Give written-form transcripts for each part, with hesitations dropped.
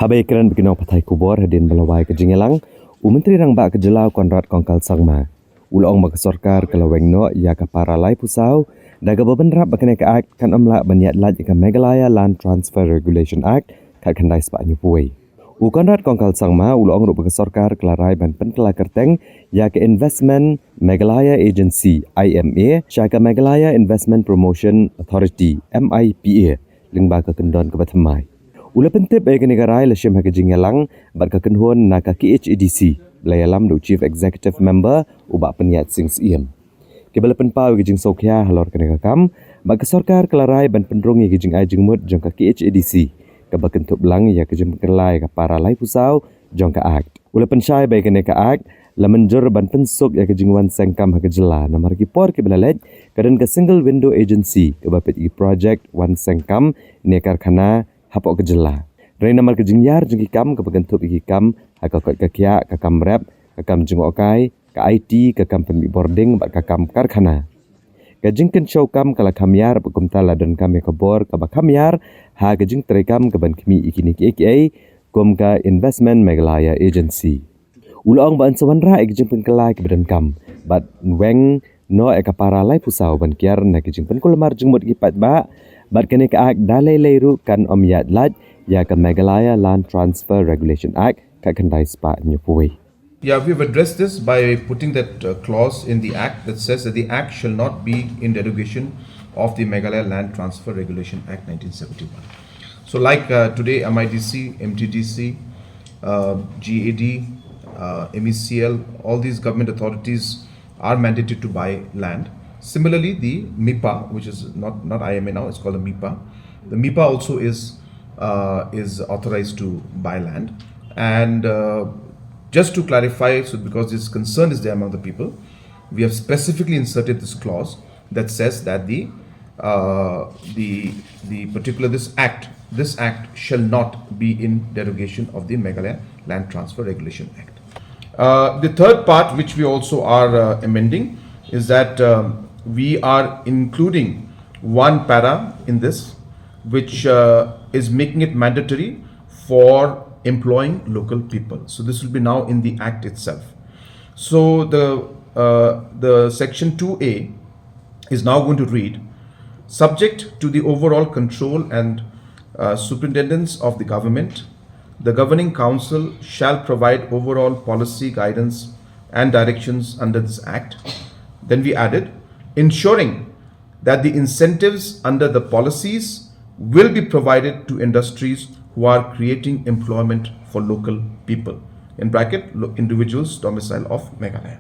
Habaikan bikinau patai kubor hadin balawai ke jingelang, Menteri Rangba ke Jelau Konrad Kongkal Sangma. Ulong bak sorkar kelaweng no ya ke para lai pusau, daga bebenrap bakane ke act kan amla banyat laj ke Meghalaya Land Transfer Regulation Act kat kandai sepak nyupui. Konrad Kongkal Sangma ulong ruk bak sorkar kelarai ban penkela kerteng ya ke Investment Meghalaya Agency IMA, syaka Meghalaya Investment Promotion Authority MIPFA, lingba ke kendon ke batamai. Ula pentip ay negara la syam haka jingelang bat ka kenhuan naka KHADC belayalam do Chief Executive Member ubak peniat sings iem. Kebala penpau ke jing sokya halor kena kam bat ka sorkar kelarai ban pendrong ke jing ai jing mut jong ka KHADC ka bakentuk belang ya ke jing kelai ka para lai pusau jong ka act. Ula pensyai bai kena ka act la menjur ban pensuk ya ke jing wan sengkam haka jela namar ki por ke belalej kadan ka single window agency ke bapet i project wan sengkam ne karkhana hapok ke jela. Rai namar ke jingyar jengki kam ke bagentup iki kam haka kot ke kia ke kam rep ke kam jengokai ke IT ke kam pemi boarding bat ke kam karkhana. Ke jingken show kam kala kamyar bekumtala dan kam ke bor ke bakamyar ha ke jing terekam ke ban kemi ikini ke AKA kum ke Investment Meghalaya Agency. Ulong ban sawanra ek jing pengkelai ke badan kam bat weng no ek para lai pusau ban kiar na ke jing pengkulamar jengmut ki pat ba bat kene ke act dalai leiru kan omyat laj ya ke Meghalaya Land Transfer Regulation Act kat kendai sepak nyupui. Yeah, we've addressed this by putting that clause in the Act that says that the Act shall not be in derogation of the Meghalaya Land Transfer Regulation Act 1971. So like today MIDC, MTDC, GAD, MECL, all these government authorities are mandated to buy land. Similarly, the MIPA, which is not IMA now, it's called the MIPA. The MIPA also is authorized to buy land. And just to clarify, so because this concern is there among the people, we have specifically inserted this clause that says that the particular this act shall not be in derogation of the Meghalaya Land Transfer Regulation Act. The third part, which we also are amending, is that we are including one para in this, which is making it mandatory for employing local people. So this will be now in the Act itself. So the section 2A is now going to read, subject to the overall control and superintendence of the government, the Governing Council shall provide overall policy guidance and directions under this Act. Then we added, ensuring that the incentives under the policies will be provided to industries who are creating employment for local people, in bracket, individuals domicile of Meghalaya.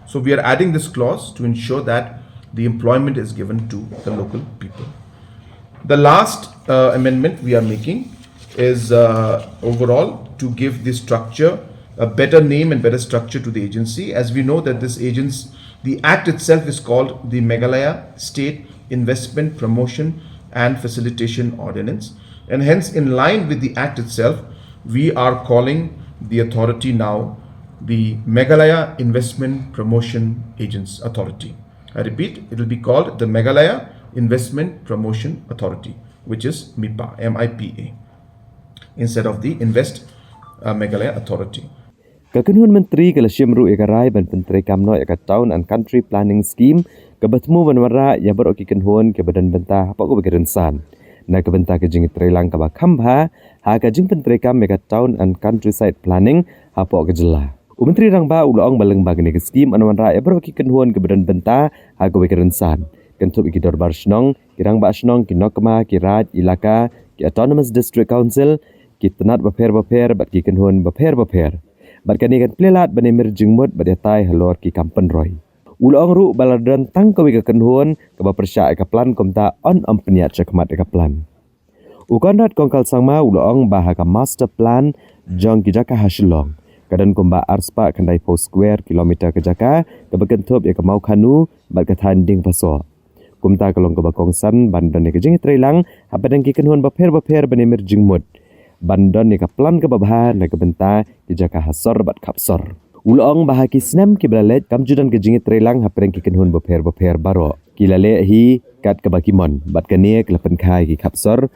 So we are adding this clause to ensure that the employment is given to the local people. The last amendment we are making is overall to give the structure a better name and better structure to the agency. As we know that this agency, the Act itself is called the Meghalaya State Investment Promotion and Facilitation Ordinance, and hence in line with the Act itself, we are calling the authority now the Meghalaya Investment Promotion Agents Authority. I repeat, it will be called the Meghalaya Investment Promotion Authority, which is MIPA, MIPA, instead of the Invest Meghalaya Authority. Kekenhuan Menteri Kelasyam Ru Ekarai ban Penteri Kamno Eka Town and Country Planning Scheme kebatmu banwara ya beroki kenhuan ke badan bentah apa ko begerensan. Na ke bentah ke jing trelang ke bakambha ha ke jing Penteri Kam Eka Town and Countryside Planning apa ke jela. Menteri Rangba ulong baleng bagene ke scheme anwanra ya beroki kenhuan ke badan bentah ha ko begerensan. Kentup iki dorbar snong, kirang ba snong ki nokma ki raj ilaka ki Autonomous District Council ki tenat baper bat ki kenhuan baper. Bat kani kan plelat bani merjingmut badetai halor ki kampen roy. Ulong ru baladan tangkawi ke kenhuan ke bapersya ke plan komta on ampeniat cekmat ke plan. Ukondat kongkal sangma ulong bahaka master plan jong ki jaka hasilong. Kadan komba arspa kandai post square kilometer ke jaka ke bekentup ya ke mau kanu bat ke tanding paso. Kumta kelong ke bakongsan bandan ke jing trelang hapadang ki kenhuan baper bani merjingmut. Bandon ni ka plan ke babha na ke benta ki jaka hasor bat kapsor. Ulong bahaki snam ki belalet kamjudan ke jingit trelang hapreng ki kenhun beper baro. Ki lale hi kat ke bakimon bat ke ne ke lepen kai ki kapsor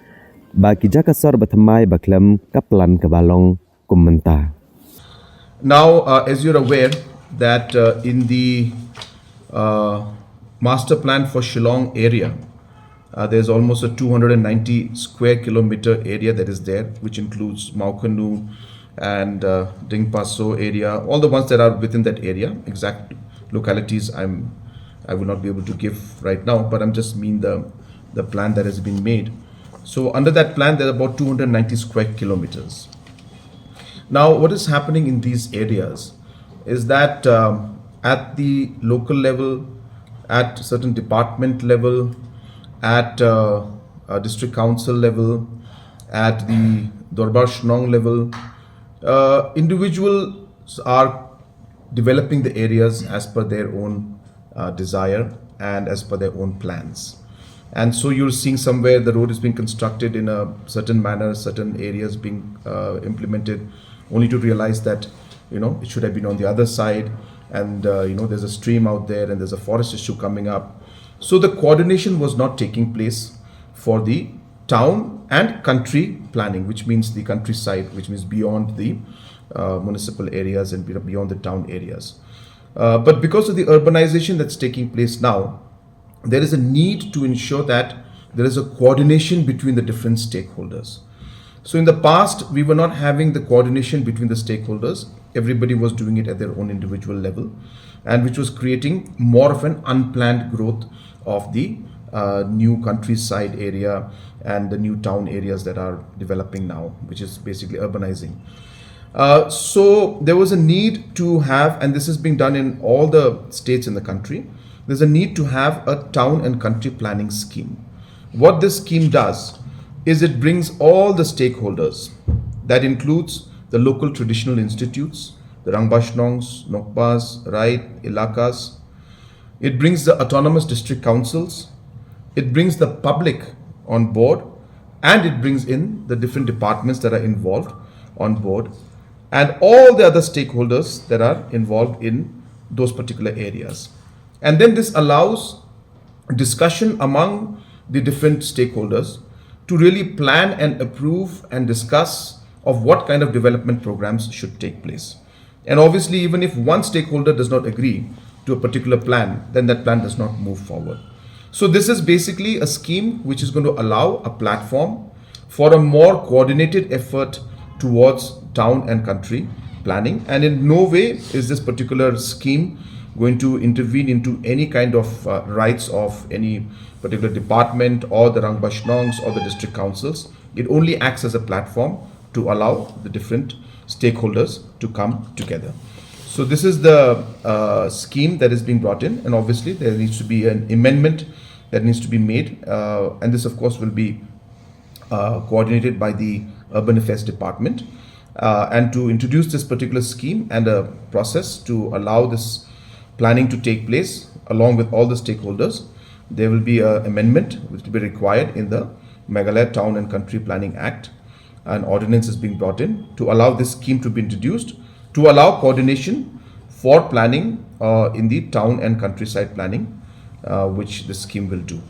baki jakasor bathamai baklam kaplan kabalong komentar. Now, as you're aware that in the master plan for Shillong area, there's almost a 290 square kilometer area that is there, which includes Maukanu and Dingpaso area, all the ones that are within that area. Exact localities I will not be able to give right now, but I'm just mean the plan that has been made. So under that plan, there are about 290 square kilometers. Now, what is happening in these areas is that at the local level, at certain department level, at district council level, at the Dorbar Shnong level, individuals are developing the areas as per their own desire and as per their own plans. And so you're seeing somewhere the road is being constructed in a certain manner, certain areas being implemented, only to realize that it should have been on the other side, and there's a stream out there and there's a forest issue coming up. So the coordination was not taking place for the town and country planning, which means the countryside, which means beyond the municipal areas and beyond the town areas. But because of the urbanization that's taking place now, there is a need to ensure that there is a coordination between the different stakeholders. So in the past, we were not having the coordination between the stakeholders. Everybody was doing it at their own individual level, and which was creating more of an unplanned growth of the new countryside area and the new town areas that are developing now, which is basically urbanizing. So there was a need to have, and this is being done in all the states in the country, there's a need to have a town and country planning scheme. What this scheme does is it brings all the stakeholders, that includes the local traditional institutes, the Rangbashnongs, Nokpas, Rait, Ilakas. It brings the autonomous district councils, it brings the public on board, and it brings in the different departments that are involved on board, and all the other stakeholders that are involved in those particular areas. And then this allows discussion among the different stakeholders to really plan and approve and discuss of what kind of development programs should take place. And obviously, even if one stakeholder does not agree to a particular plan, then that plan does not move forward. So this is basically a scheme which is going to allow a platform for a more coordinated effort towards town and country planning. And in no way is this particular scheme going to intervene into any kind of rights of any particular department or the Rangbashnongs or the district councils. It only acts as a platform to allow the different stakeholders to come together. So this is the scheme that is being brought in, and obviously there needs to be an amendment that needs to be made, and this of course will be coordinated by the Urban Affairs Department, and to introduce this particular scheme and a process to allow this planning to take place along with all the stakeholders, there will be an amendment which will be required in the Meghalaya Town and Country Planning Act. An ordinance is being brought in to allow this scheme to be introduced, to allow coordination for planning in the town and countryside planning, which this scheme will do.